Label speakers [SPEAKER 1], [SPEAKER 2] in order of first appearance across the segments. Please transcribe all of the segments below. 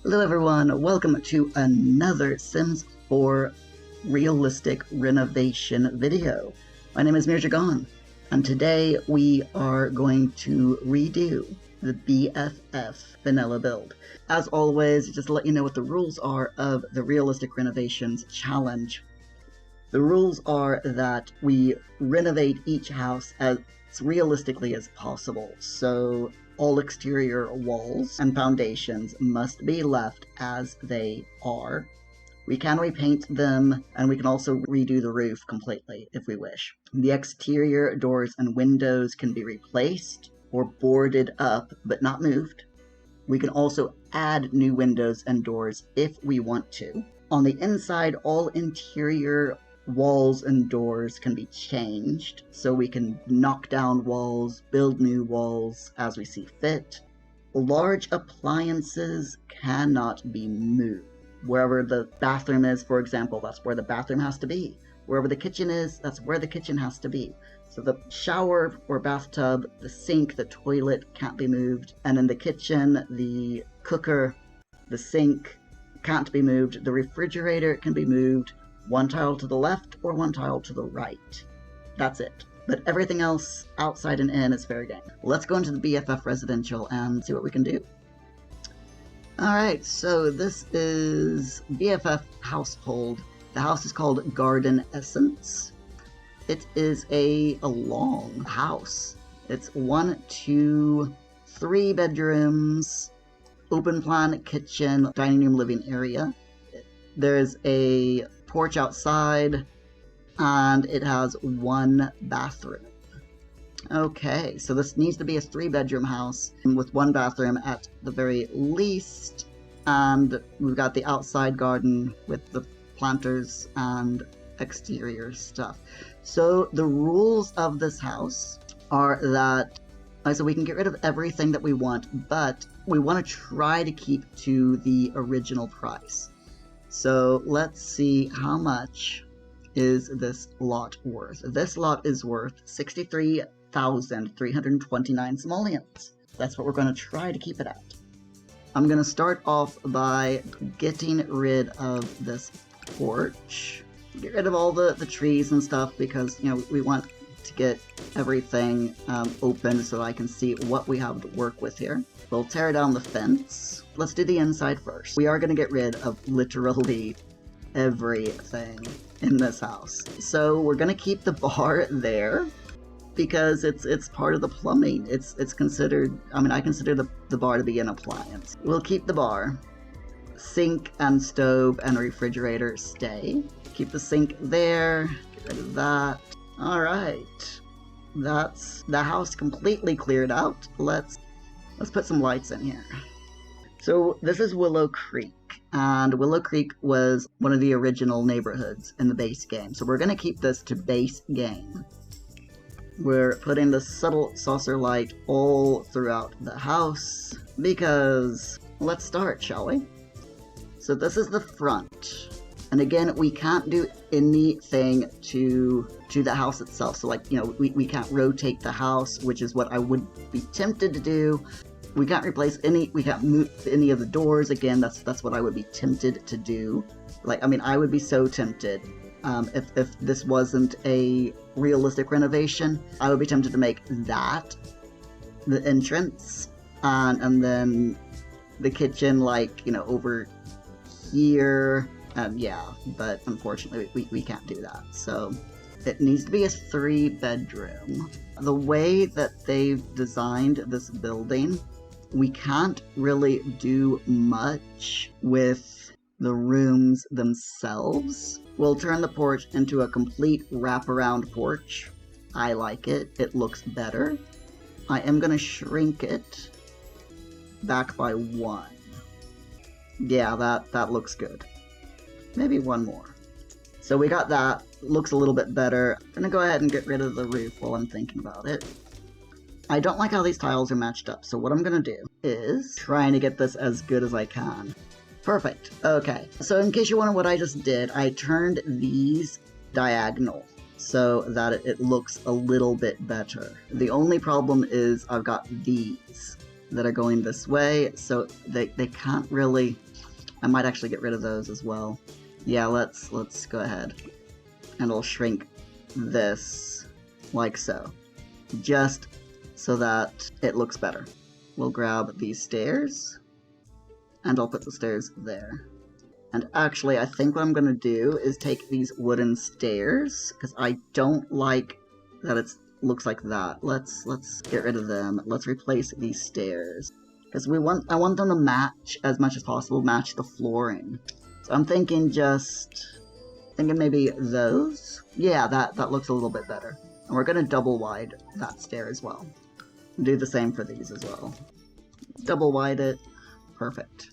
[SPEAKER 1] Hello everyone, welcome to another Sims 4 realistic renovation video. My name is Mirjagan, and today we are going to redo the BFF vanilla build. As always, just to let you know what the rules are of the Realistic Renovations Challenge. The rules are that we renovate each house as realistically as possible, so all exterior walls and foundations must be left as they are. We can repaint them, and we can also redo the roof completely if we wish. The exterior doors and windows can be replaced or boarded up but not moved. We can also add new windows and doors if we want to. On the inside, all interior walls and doors can be changed, so we can knock down walls, build new walls as we see fit. Large appliances cannot be moved. Wherever the bathroom is, for example, that's where the bathroom has to be. Wherever the kitchen is, that's where the kitchen has to be. So the shower or bathtub, the sink, the toilet can't be moved. And in the kitchen, the cooker, the sink can't be moved. The refrigerator can be moved. One tile to the left or one tile to the right. That's it. But everything else outside and in is fair game. Let's go into the BFF residential and see what we can do. Alright, so this is BFF household. The house is called Garden Essence. It is a long house. It's 1, 2, 3 bedrooms, open plan kitchen, dining room, living area. There's a porch outside, and it has 1 bathroom. Okay, so this needs to be a 3-bedroom house with 1 bathroom at the very least, and we've got the outside garden with the planters and exterior stuff. So the rules of this house are that so we can get rid of everything that we want, but we want to try to keep to the original price. So let's see, how much is this lot worth? This lot is worth 63,329 simoleons. That's what we're going to try to keep it at. I'm going to start off by getting rid of this porch. Get rid of all the trees and stuff because, you know, we want to get everything open so I can see what we have to work with here. We'll tear down the fence. Let's do the inside first. We are going to get rid of literally everything in this house. So we're going to keep the bar there because it's part of the plumbing. It's considered, I mean, I consider the bar to be an appliance. We'll keep the bar. Sink and stove and refrigerator stay. Keep the sink there. Get rid of that. Alright. That's the house completely cleared out. Let's put some lights in here. So this is Willow Creek, and Willow Creek was one of the original neighborhoods in the base game. So we're going to keep this to base game. We're putting the subtle saucer light all throughout the house because let's start, shall we? So this is the front. And again, we can't do anything to the house itself. So like, you know, we can't rotate the house, which is what I would be tempted to do. We can't replace we can't move any of the doors. Again, that's what I would be tempted to do. Like, I mean, I would be so tempted if this wasn't a realistic renovation. I would be tempted to make that the entrance, and then the kitchen, like, you know, over here. Yeah, but unfortunately we can't do that. So it needs to be a 3-bedroom. The way that they've designed this building, we can't really do much with the rooms themselves. We'll turn the porch into a complete wraparound porch. I like it. It looks better. I am going to shrink it back by 1. Yeah, that looks good. Maybe 1 more. So we got that. Looks a little bit better. I'm gonna go ahead and get rid of the roof while I'm thinking about it. I don't like how these tiles are matched up, so what I'm gonna do is trying to get this as good as I can. Perfect. Okay, so in case you're wondering what I just did, I turned these diagonal. so that it looks a little bit better. The only problem is I've got these that are going this way, so they can't really... I might actually get rid of those as well. Yeah, let's go ahead. And I'll shrink this like so. Just so that it looks better. We'll grab these stairs, and I'll put the stairs there. And actually, I think what I'm gonna do is take these wooden stairs, because I don't like that it looks like that. Let's get rid of them. Let's replace these stairs. Because I want them to match as much as possible, match the flooring. So I'm thinking maybe those? Yeah, that looks a little bit better. And we're gonna double wide that stair as well. Do the same for these as well. Double wide it. Perfect.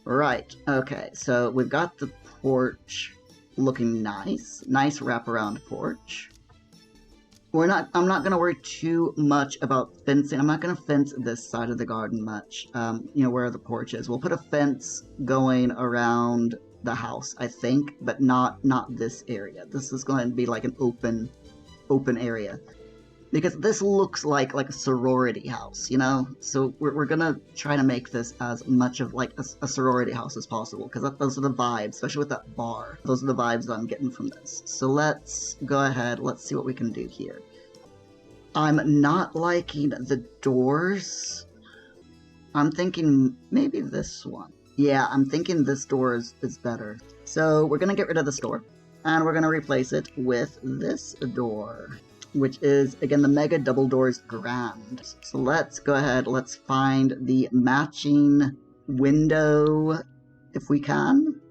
[SPEAKER 1] Right, okay, so we've got the porch looking nice. Nice wraparound porch. I'm not gonna worry too much about fencing. I'm not gonna fence this side of the garden much, you know, where the porch is. We'll put a fence going around the house, I think, but not this area. This is going to be like an open area. Because this looks like a sorority house, you know? So we're gonna try to make this as much of like a sorority house as possible, because those are the vibes, especially with that bar. Those are the vibes that I'm getting from this. So let's go ahead, let's see what we can do here. I'm not liking the doors. I'm thinking maybe this one. Yeah, I'm thinking this door is better. So we're gonna get rid of this door, and we're gonna replace it with this door, which is, again, the Mega Double Doors Grand. So let's go ahead, let's find the matching window, if we can.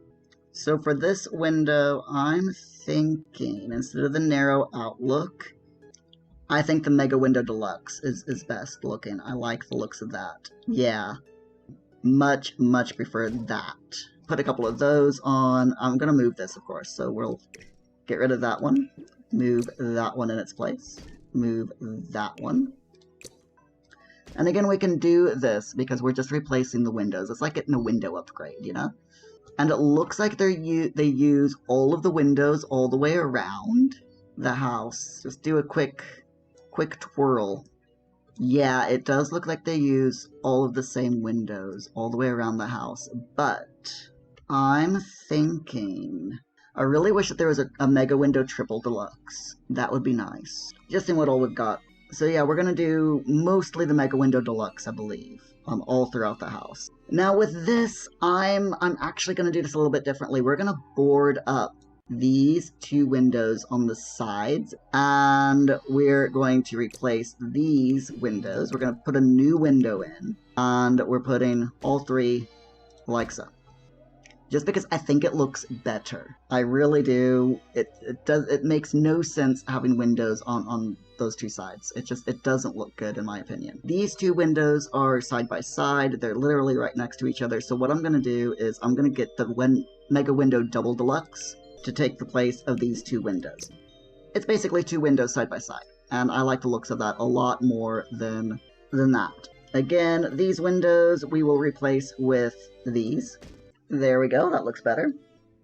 [SPEAKER 1] So for this window, I'm thinking, instead of the narrow outlook, I think the Mega Window Deluxe is best looking. I like the looks of that. Yeah, much prefer that. Put a couple of those on. I'm gonna move this, of course, so we'll get rid of that one. Move that one in its place. Move that one. And again, we can do this because we're just replacing the windows. It's like getting a window upgrade, you know? And it looks like they use all of the windows all the way around the house. Just do a quick twirl. Yeah, it does look like they use all of the same windows all the way around the house. But I'm thinking... I really wish that there was a Mega Window Triple Deluxe. That would be nice. Just seeing what all we've got. So yeah, we're gonna do mostly the Mega Window Deluxe, I believe, all throughout the house. Now with this, I'm actually gonna do this a little bit differently. We're gonna board up these two windows on the sides, and we're going to replace these windows. We're gonna put a new window in, and we're putting all three like so. Just because I think it looks better. I really do. It makes no sense having windows on those two sides. It doesn't look good in my opinion. These two windows are side by side. They're literally right next to each other. So what I'm gonna do is I'm gonna get the Mega Window Double Deluxe to take the place of these two windows. It's basically two windows side by side, and I like the looks of that a lot more than that. Again, these windows we will replace with these. There we go, that looks better.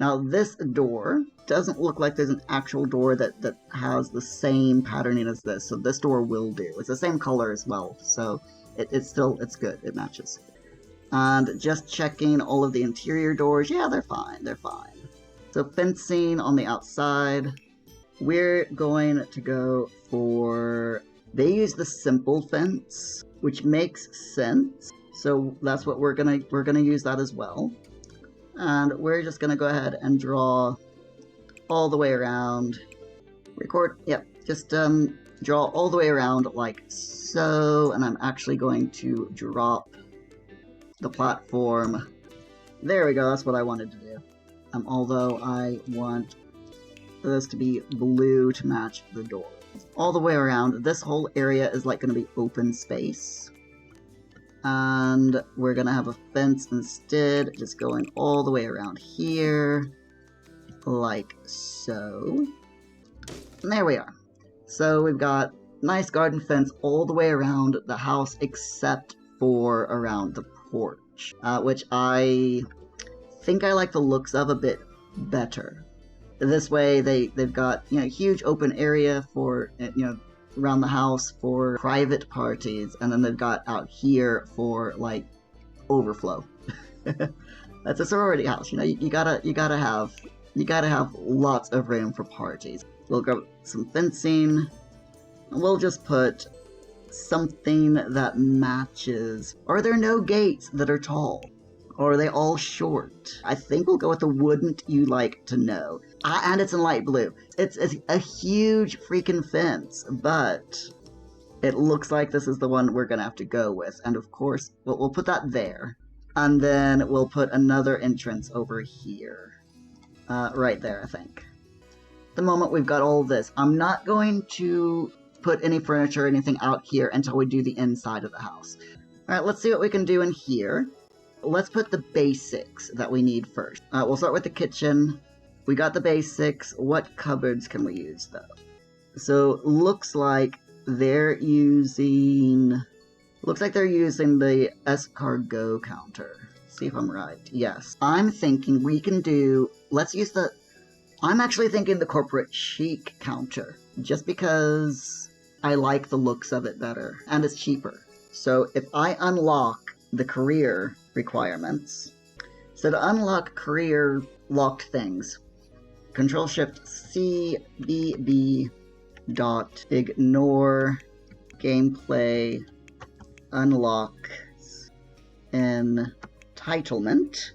[SPEAKER 1] Now this door doesn't look like there's an actual door that has the same patterning as this, so this door will do. It's the same color as well, so it's good, it matches. And just checking all of the interior doors, yeah, they're fine. So fencing on the outside, we're going to go for... They use the simple fence, which makes sense, so that's what we're gonna use that as well. And we're just gonna go ahead and draw all the way around. Record, yep, just draw all the way around like so, and I'm actually going to drop the platform. There we go, that's what I wanted to do. Although I want this to be blue to match the door. All the way around, this whole area is like gonna be open space. And we're gonna have a fence instead, just going all the way around here, like so. And there we are. So we've got nice garden fence all the way around the house, except for around the porch, which I think I like the looks of a bit better. This way they've got, you know, huge open area for, you know, around the house for private parties, and then they've got out here for like overflow. That's a sorority house, you know. You gotta have lots of room for parties. We'll grab some fencing. We'll just put something that matches. Are there no gates that are tall? Or are they all short? I think we'll go with the wouldn't you like to know. And it's in light blue. It's a huge freaking fence, but it looks like this is the one we're gonna have to go with. And of course, we'll put that there. And then we'll put another entrance over here. Right there, I think. The moment we've got all this, I'm not going to put any furniture or anything out here until we do the inside of the house. Alright, let's see what we can do in here. Let's put the basics that we need first. We'll start with the kitchen. We got the basics. What cupboards can we use, though? So, looks like they're using the escargot counter. See if I'm right. Yes. I'm thinking we can do... I'm actually thinking the corporate chic counter. Just because I like the looks of it better. And it's cheaper. So, if I unlock the career requirements. So to unlock career locked things, Control-Shift-C, B, dot, ignore, gameplay, unlock, entitlement.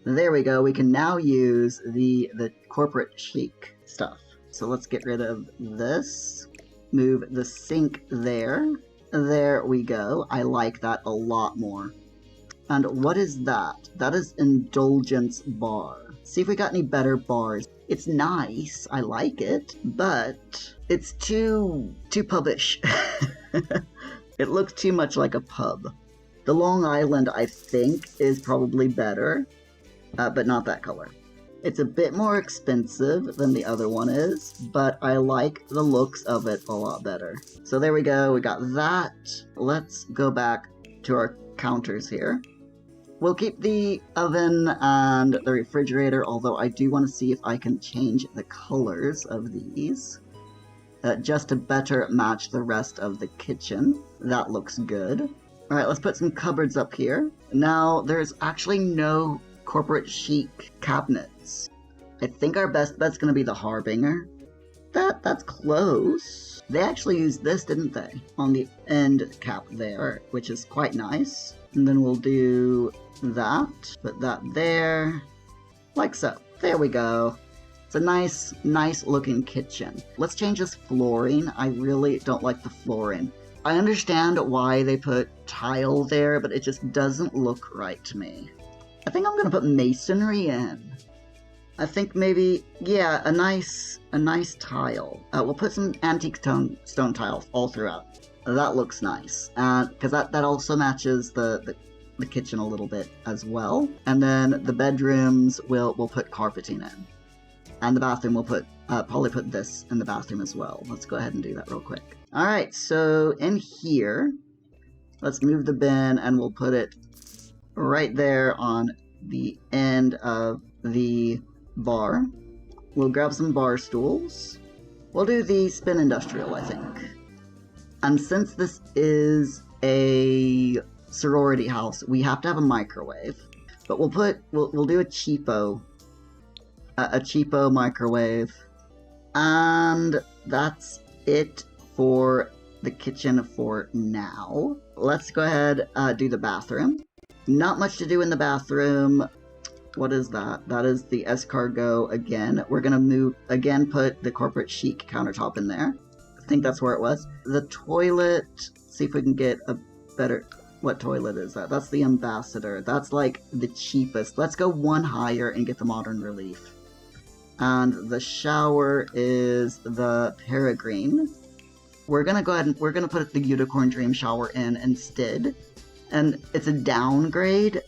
[SPEAKER 1] There we go, we can now use the corporate chic stuff. So let's get rid of this, move the sink there. There we go. I like that a lot more. And what is that? That is Indulgence Bar. See if we got any better bars. It's nice. I like it. But it's too pubish. It looks too much like a pub. The Long Island, I think, is probably better. But not that color. It's a bit more expensive than the other one is, but I like the looks of it a lot better. So there we go, we got that. Let's go back to our counters here. We'll keep the oven and the refrigerator, although I do want to see if I can change the colors of these. Just to better match the rest of the kitchen. That looks good. Alright, let's put some cupboards up here. Now, there's actually no corporate chic cabinets. I think our best bet's gonna be the Harbinger. That's close. They actually used this, didn't they? On the end cap there, which is quite nice. And then we'll do that. Put that there. Like so. There we go. It's a nice looking kitchen. Let's change this flooring. I really don't like the flooring. I understand why they put tile there, but it just doesn't look right to me. I think I'm gonna put masonry in. I think maybe, yeah, a nice tile. We'll put some antique stone tiles all throughout. That looks nice, because that also matches the kitchen a little bit as well. And then the bedrooms we'll put carpeting in, and the bathroom we'll probably put this in the bathroom as well. Let's go ahead and do that real quick. All right, so in here, let's move the bin and we'll put it right there on the end of the bar. We'll grab some bar stools. We'll do the spin industrial, I think. And since this is a sorority house, we have to have a microwave. But we'll do a cheapo microwave. And that's it for the kitchen for now. Let's go ahead do the bathroom. Not much to do in the bathroom. What is that? That is the escargot again. We're gonna put the corporate chic countertop in there. I think that's where it was. The toilet, see if we can get a better... What toilet is that? That's the Ambassador. That's like the cheapest. Let's go one higher and get the Modern Relief. And the shower is the Peregrine. We're gonna go ahead and we're gonna put the Unicorn Dream shower in instead. And it's a downgrade,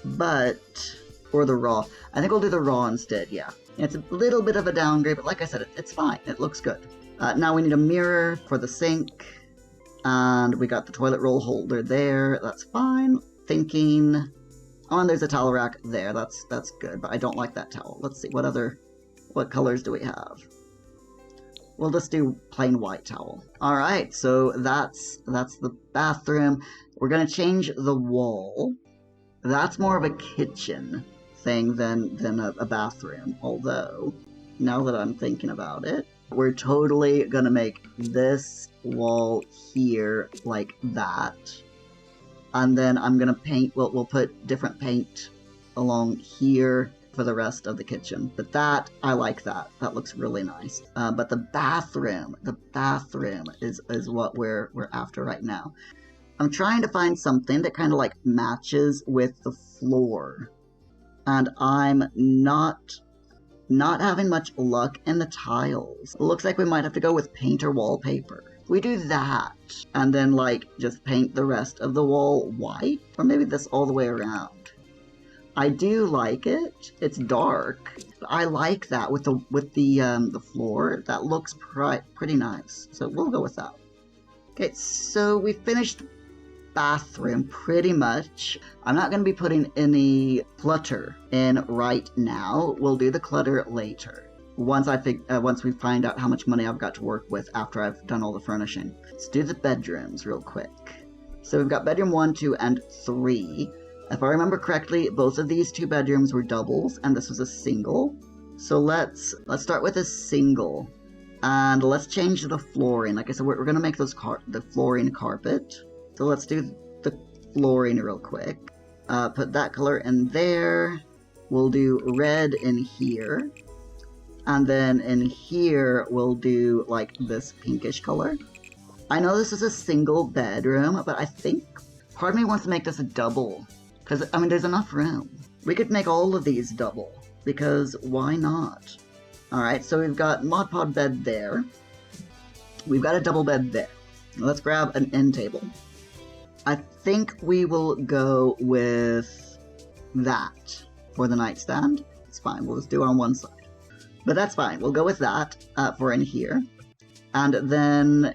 [SPEAKER 1] but... Or the Raw. I think we'll do the Raw instead, yeah. It's a little bit of a downgrade, but like I said, it's fine. It looks good. Now we need a mirror for the sink. And we got the toilet roll holder there. That's fine. Thinking... Oh, and there's a towel rack there. That's good, but I don't like that towel. Let's see, what colors do we have? We'll just do plain white towel. Alright, so that's the bathroom. We're gonna change the wall. That's more of a kitchen thing than a bathroom, although, now that I'm thinking about it, we're totally gonna make this wall here like that. And then I'm gonna paint, we'll put different paint along here for the rest of the kitchen. But that, I like that. That looks really nice. But the bathroom is what we're after right now. I'm trying to find something that kind of like matches with the floor. And I'm not having much luck in the tiles. It looks like we might have to go with paint or wallpaper. We do that, and then like just paint the rest of the wall white, or maybe this all the way around. I do like it. It's dark. I like that with the floor. That looks pretty nice. So we'll go with that. Okay, so we finished bathroom pretty much. I'm not going to be putting any clutter in right now. We'll do the clutter later. Once we find out how much money I've got to work with after I've done all the furnishing. Let's do the bedrooms real quick. So we've got bedroom 1, 2, and 3. If I remember correctly, both of these 2 bedrooms were doubles, and this was a single. So let's start with a single, and let's change the flooring. Like I said, we're gonna make the flooring carpet. So let's do the flooring real quick. Put that color in there. We'll do red in here, and then in here we'll do like this pinkish color. I know this is a single bedroom, but I think part of me wants to make this a double. Because, I mean, there's enough room. We could make all of these double, because why not? Alright, so we've got Mod Pod bed there. We've got a double bed there. Let's grab an end table. I think we will go with that for the nightstand. It's fine, we'll just do it on one side. But that's fine, we'll go with that for in here. And then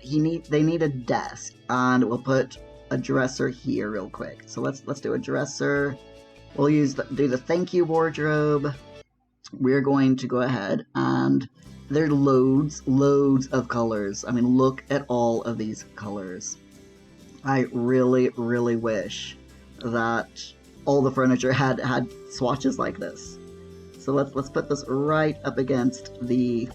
[SPEAKER 1] they need a desk, and we'll put a dresser here real quick. So let's do a dresser. We'll do the thank you wardrobe. We're going to go ahead, and there are loads of colors. I mean, look at all of these colors. I really wish that all the furniture had swatches like this. So let's put this right up against the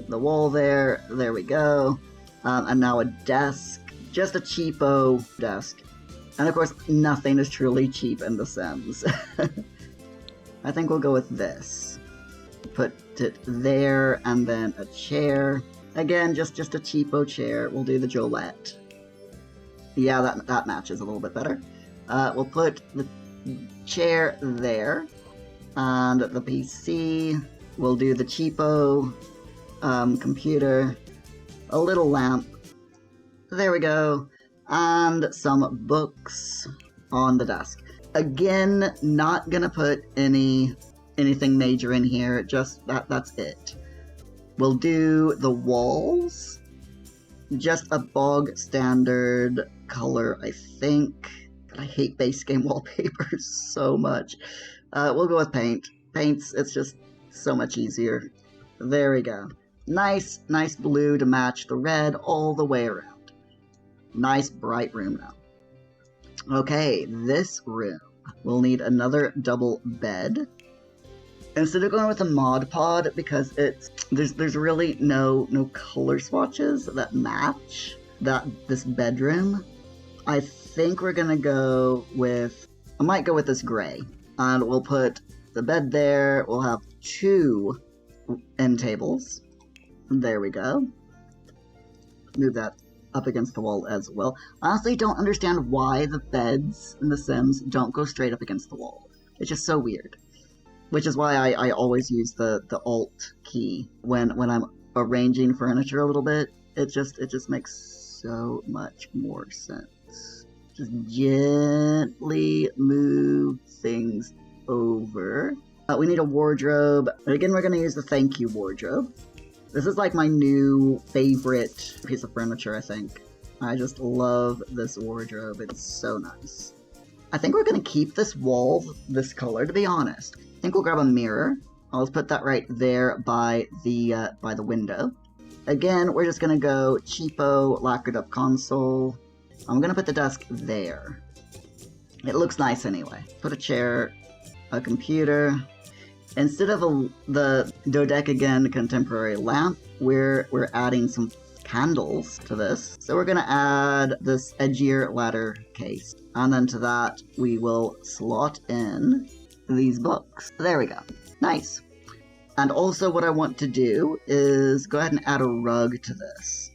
[SPEAKER 1] wall there. There we go. And now a desk. Just a cheapo desk. And of course, nothing is truly cheap in The Sims. I think we'll go with this. Put it there, and then a chair. Again, just a cheapo chair. We'll do the Jolette. Yeah, that matches a little bit better. We'll put the chair there, and the PC. We'll do the cheapo computer. A little lamp. There we go. And some books on the desk. Again, not gonna put anything major in here, just that's it. We'll do the walls. Just a bog standard color, I think. But I hate base game wallpapers so much. We'll go with paint. It's just so much easier. There we go. Nice blue to match the red all the way around. Nice bright room now. Okay, this room. We'll need another double bed. Instead of going with a Mod Pod, because there's really no color swatches that match this bedroom, I think we're gonna go with, I might go with this gray. And we'll put the bed there. We'll have 2 end tables. There we go. Move that up against the wall as well. I honestly don't understand why the beds in The Sims don't go straight up against the wall. It's just so weird. Which is why I always use the Alt key when I'm arranging furniture a little bit. It just makes so much more sense. Just gently move things over. We need a wardrobe. And again, we're going to use the thank you wardrobe. This is like my new favorite piece of furniture, I think. I just love this wardrobe. It's so nice. I think we're going to keep this wall this color, to be honest. I think we'll grab a mirror. I'll just put that right there by the window. Again, we're just going to go cheapo, lacquered up console. I'm going to put the desk there. It looks nice anyway. Put a chair, a computer. Instead of the dodecagon contemporary lamp, we're adding some candles to this. So we're going to add this edgier ladder case. And then to that, we will slot in these books. There we go. Nice. And also what I want to do is go ahead and add a rug to this.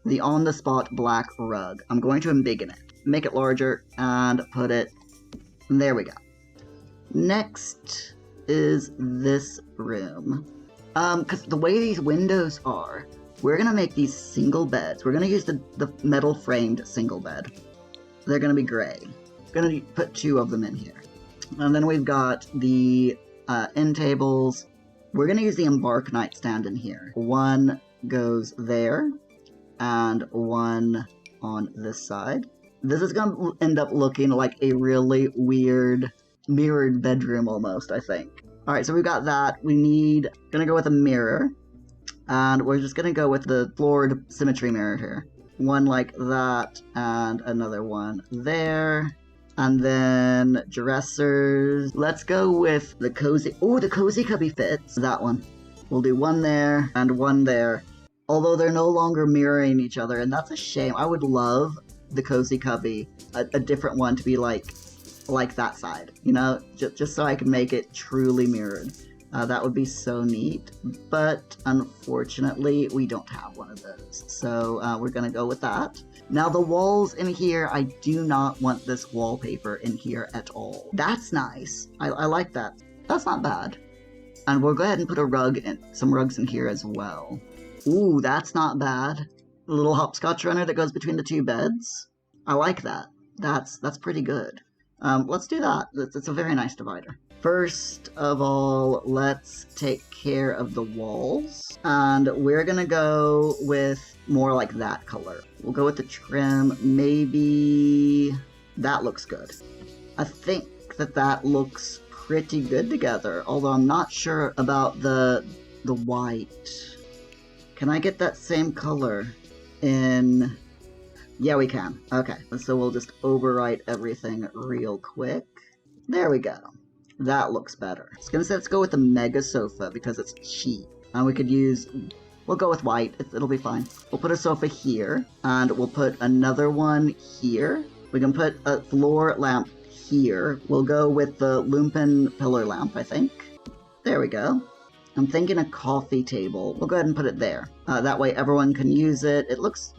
[SPEAKER 1] The on-the-spot black rug. I'm going to embiggen it. Make it larger and put it... There we go. Next is this room. Because the way these windows are, we're going to make these single beds. We're going to use the metal framed single bed. They're going to be gray. We're going to put 2 of them in here. And then we've got the end tables. We're going to use the Embark nightstand in here. 1 goes there, and 1 on this side. This is going to end up looking like a really weird mirrored bedroom almost, I think. Alright, so we've got that. Gonna go with a mirror. And we're just gonna go with the floored symmetry mirror here. 1 like that, and another one there. And then dressers. Let's go with the cozy... Oh, the cozy cubby fits. That one. We'll do 1 there, and 1 there. Although they're no longer mirroring each other, and that's a shame. I would love the cozy cubby, a different one to be like that side, you know, just so I can make it truly mirrored. That would be so neat, but unfortunately we don't have one of those, so we're gonna go with that. Now the walls in here, I do not want this wallpaper in here at all. That's nice. I like that. That's not bad. And we'll go ahead and put a rug in, some rugs in here as well. Ooh, that's not bad. The little hopscotch runner that goes between the 2 beds. I like that. That's pretty good. Let's do that. It's a very nice divider. First of all, let's take care of the walls. And we're gonna go with more like that color. We'll go with the trim. Maybe that looks good. I think that looks pretty good together, although I'm not sure about the white. Can I get that same color in... Yeah, we can. Okay, so we'll just overwrite everything real quick. There we go. That looks better. I was gonna say let's go with the mega sofa because it's cheap. And we could use... We'll go with white. It'll be fine. We'll put a sofa here, and we'll put another one here. We can put a floor lamp here. We'll go with the Lumpen pillar lamp, I think. There we go. I'm thinking a coffee table. We'll go ahead and put it there. That way everyone can use it. It looks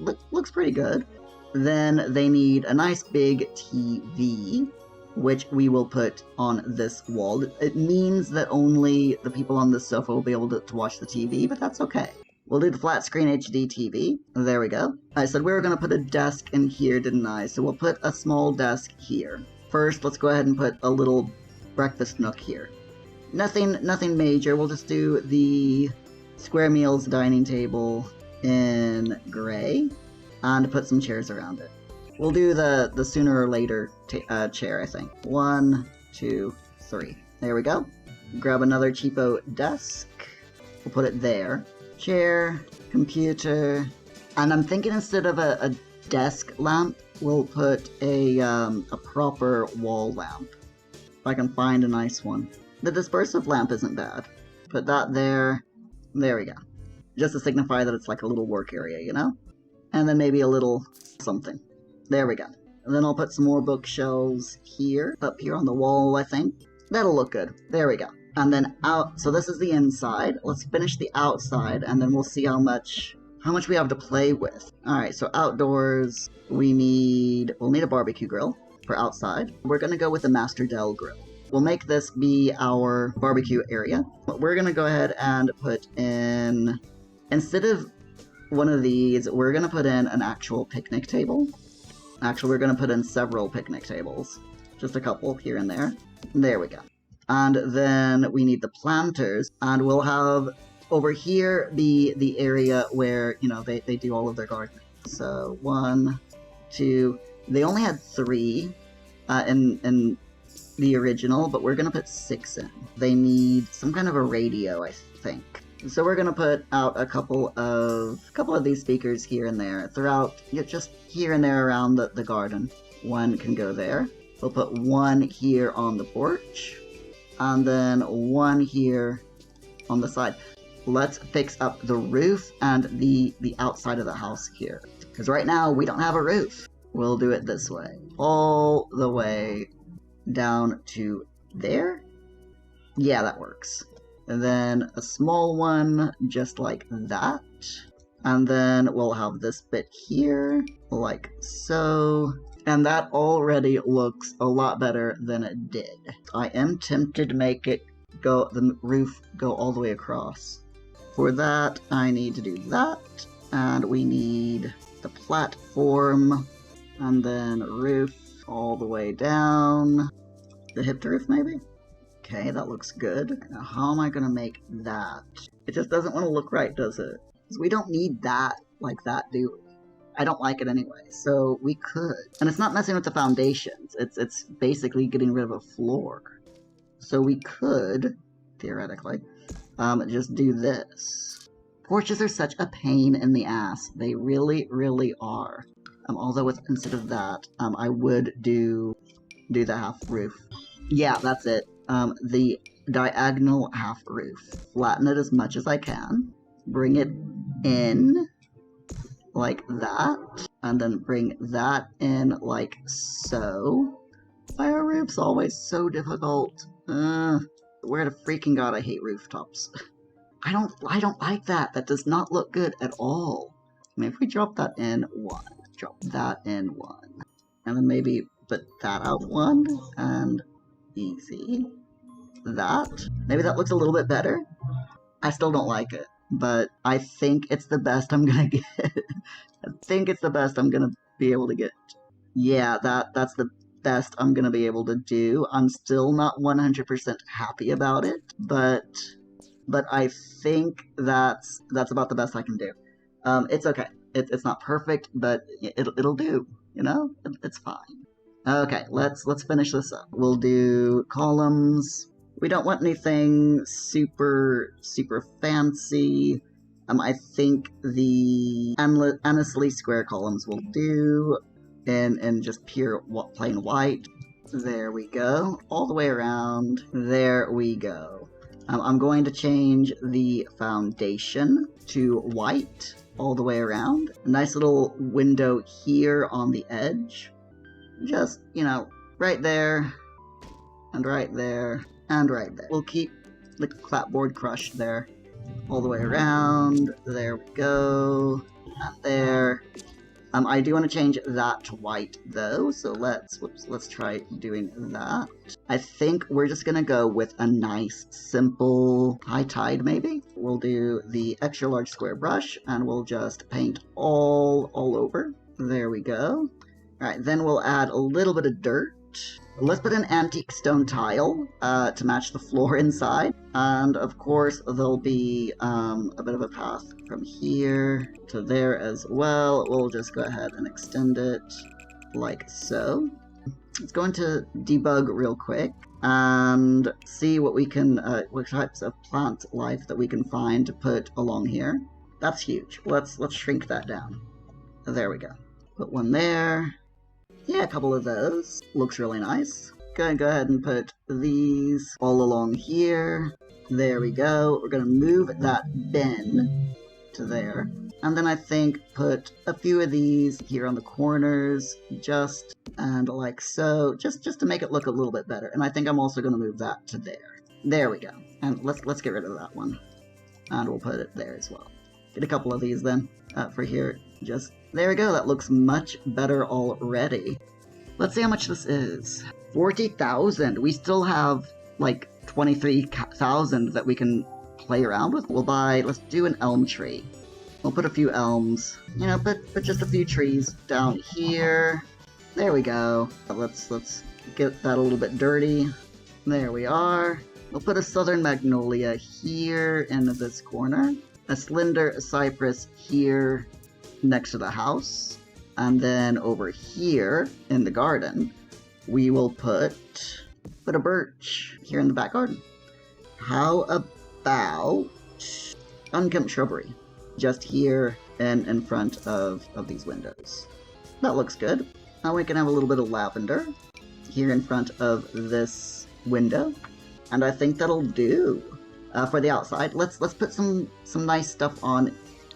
[SPEAKER 1] pretty good. Then they need a nice big TV, which we will put on this wall. It means that only the people on this sofa will be able to watch the TV, but that's okay. We'll do the flat screen HD TV. There we go. I said we were going to put a desk in here, didn't I? So we'll put a small desk here. First, let's go ahead and put a little breakfast nook here. Nothing major. We'll just do the square meals dining table in gray and put some chairs around it. We'll do the sooner or later chair, I think. 1, 2, 3. There we go. Grab another cheapo desk. We'll put it there. Chair, computer, and I'm thinking instead of a desk lamp, we'll put a proper wall lamp. If I can find a nice one. The dispersive lamp isn't bad. Put that there. There we go. Just to signify that it's like a little work area, you know? And then maybe a little something. There we go. And then I'll put some more bookshelves here, up here on the wall, I think. That'll look good. There we go. And then out, so this is the inside. Let's finish the outside, and then we'll see how much we have to play with. Alright, so outdoors, we'll need a barbecue grill for outside. We're gonna go with the Master Dell grill. We'll make this be our barbecue area. But we're gonna go ahead and put in, instead of one of these, we're gonna put in an actual picnic table. Actually, we're gonna put in several picnic tables. Just a couple here and there. There we go. And then we need the planters, and we'll have over here be the area where, you know, they do all of their gardening. So 1, 2, they only had 3 in the original, but we're gonna put 6 in. They need some kind of a radio, I think. So we're gonna put out a couple of these speakers here and there throughout, just here and there around the garden. One can go there. We'll put one here on the porch, and then one here on the side. Let's fix up the roof and the outside of the house here, because right now we don't have a roof. We'll do it this way, all the way down to there. Yeah, that works. And then a small one just like that, and then we'll have this bit here like so, and that already looks a lot better than it did. I am tempted to make it the roof go all the way across. For that, I need to do that, and we need the platform, and then roof all the way down. The hip to roof, maybe? Okay, that looks good. Now, how am I gonna make that? It just doesn't want to look right, does it? Because we don't need that like that, do we? I don't like it anyway, so we could. And it's not messing with the foundations. It's basically getting rid of a floor. So we could, theoretically, just do this. Porches are such a pain in the ass. They really, really are. Although instead of that, I would do the half roof. Yeah, that's it. The diagonal half roof. Flatten it as much as I can. Bring it in like that. And then bring that in like so. Why are roofs always so difficult? Where the freaking god, I hate rooftops. I don't like that. That does not look good at all. I mean, if we drop that in one, drop that in one, and then maybe put that out one, and easy. That. Maybe that looks a little bit better. I still don't like it, but I think it's the best I'm gonna get. I think it's the best I'm gonna be able to get. Yeah, that's the best I'm gonna be able to do. I'm still not 100% happy about it, but I think that's about the best I can do. It's okay. It's not perfect, but it'll do. You know, it's fine. Okay, let's finish this up. We'll do columns. We don't want anything super fancy. I think the endlessly square columns will do, and just pure plain white. There we go. All the way around. There we go. I'm going to change the foundation to white all the way around. A nice little window here on the edge. Just, you know, right there, and right there, and right there. We'll keep the clapboard crushed there. All the way around. There we go. And there. I do want to change that to white, though, so let's try doing that. I think we're just gonna go with a nice, simple high tide, maybe? We'll do the extra large square brush, and we'll just paint all over. There we go. Alright, then we'll add a little bit of dirt. Let's put an antique stone tile to match the floor inside. And of course, there'll be a bit of a path from here to there as well. We'll just go ahead and extend it like so. Let's go into debug real quick and see what we can, what types of plant life that we can find to put along here. That's huge. Let's shrink that down. There we go. Put one there. Yeah, a couple of those. Looks really nice. Gonna go ahead and put these all along here. There we go. We're gonna move that bin to there. And then I think put a few of these here on the corners, just and like so, just to make it look a little bit better. And I think I'm also gonna move that to there. There we go. And let's get rid of that one. And we'll put it there as well. Get a couple of these then for here. Just there we go. That looks much better already. Let's see how much this is. 40,000. We still have like 23,000 that we can play around with. We'll buy. Let's do an elm tree. We'll put a few elms. You know, put just a few trees down here. There we go. Let's get that a little bit dirty. There we are. We'll put a southern magnolia here in this corner. A slender cypress here next to the house, and then over here in the garden we will put a birch here in the back garden. How about unkempt shrubbery just here and in front of these windows? That looks good. Now we can have a little bit of lavender here in front of this window, and I think that'll do for the outside. Let's put some nice stuff on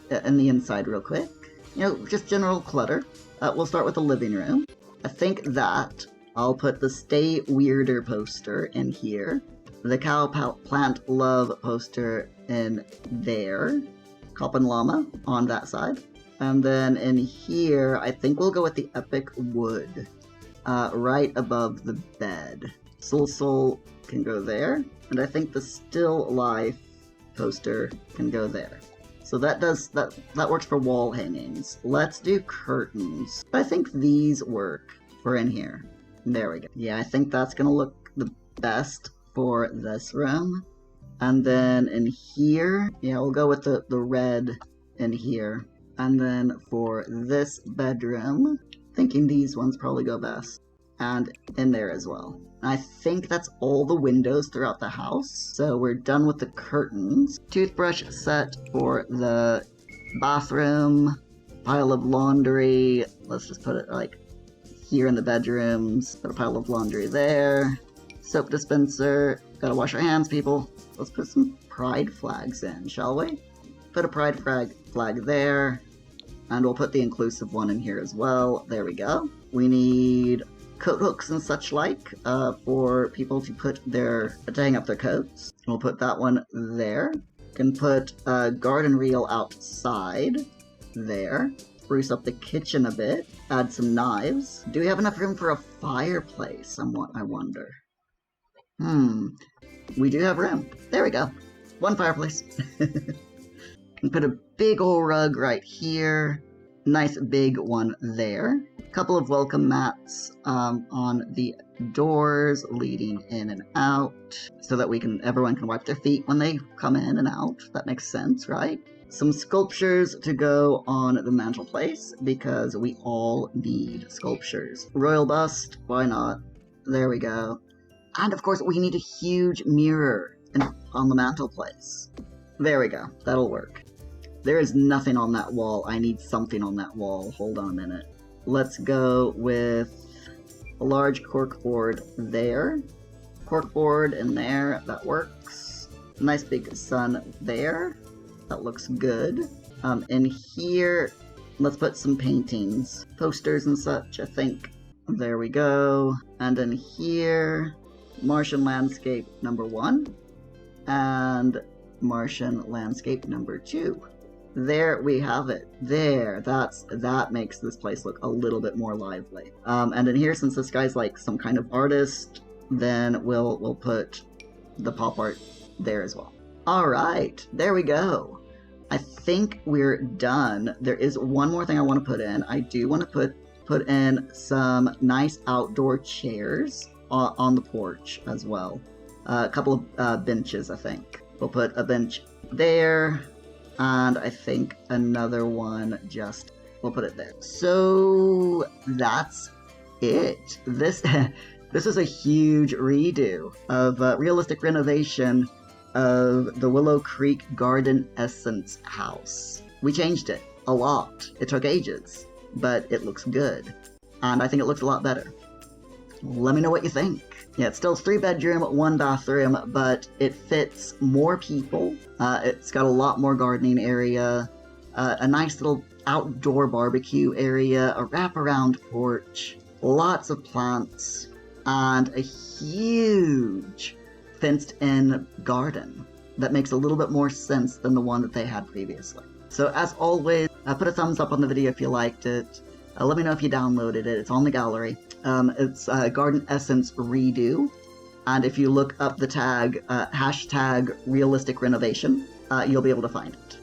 [SPEAKER 1] in the inside real quick. You know, just general clutter. We'll start with the living room. I think that I'll put the Stay Weirder poster in here, the Cow Plant Love poster in there, Coppin Llama on that side, and then in here, I think we'll go with the Epic Wood, right above the bed. Soul can go there, and I think the Still Life poster can go there. So that works for wall hangings. Let's do curtains. I think these work for in here. There we go. Yeah, I think that's gonna look the best for this room. And then in here, yeah, we'll go with the red in here. And then for this bedroom, thinking these ones probably go best. And in there as well. I think that's all the windows throughout the house. So we're done with the curtains. Toothbrush set for the bathroom. Pile of laundry. Let's just put it like here in the bedrooms. Put a pile of laundry there. Soap dispenser. Gotta wash our hands, people. Let's put some pride flags in, shall we? Put a pride flag there. And we'll put the inclusive one in here as well. There we go. We need coat hooks and such like for people to hang up their coats. We'll put that one there. Can put a garden reel outside there. Spruce up the kitchen a bit. Add some knives. Do we have enough room for a fireplace? I wonder. We do have room. There we go. One fireplace. And put a big old rug right here. Nice big one there. Couple of welcome mats on the doors leading in and out, so that everyone can wipe their feet when they come in and out. That makes sense, right? Some sculptures to go on the mantelpiece, because we all need sculptures. Royal bust, why not? There we go. And of course, we need a huge mirror on the mantelpiece. There we go. That'll work. There is nothing on that wall. I need something on that wall. Hold on a minute. Let's go with a large corkboard there. Corkboard in there. That works. Nice big sun there. That looks good. In here, let's put some paintings. Posters and such, I think. There we go. And in here, Martian landscape number 1. And Martian landscape number 2. There we have it. There, that makes this place look a little bit more lively. And in here, since this guy's like some kind of artist, then we'll put the pop art there as well. All right, there we go. I think we're done. There is one more thing I want to put in. I do want to put in some nice outdoor chairs on the porch as well. A couple of benches, I think. We'll put a bench there. And I think another one we'll put it there. So that's it. This is a huge redo of realistic renovation of the Willow Creek Garden Essence house. We changed it a lot. It took ages, but it looks good. And I think it looks a lot better. Let me know what you think. Yeah, it's still 3-bedroom, 1 bathroom, but it fits more people. It's got a lot more gardening area, a nice little outdoor barbecue area, a wraparound porch, lots of plants, and a huge fenced-in garden that makes a little bit more sense than the one that they had previously. So as always, put a thumbs up on the video if you liked it. Let me know if you downloaded it. It's on the gallery. It's Garden Essence Redo. And if you look up the tag, hashtag realistic renovation, you'll be able to find it.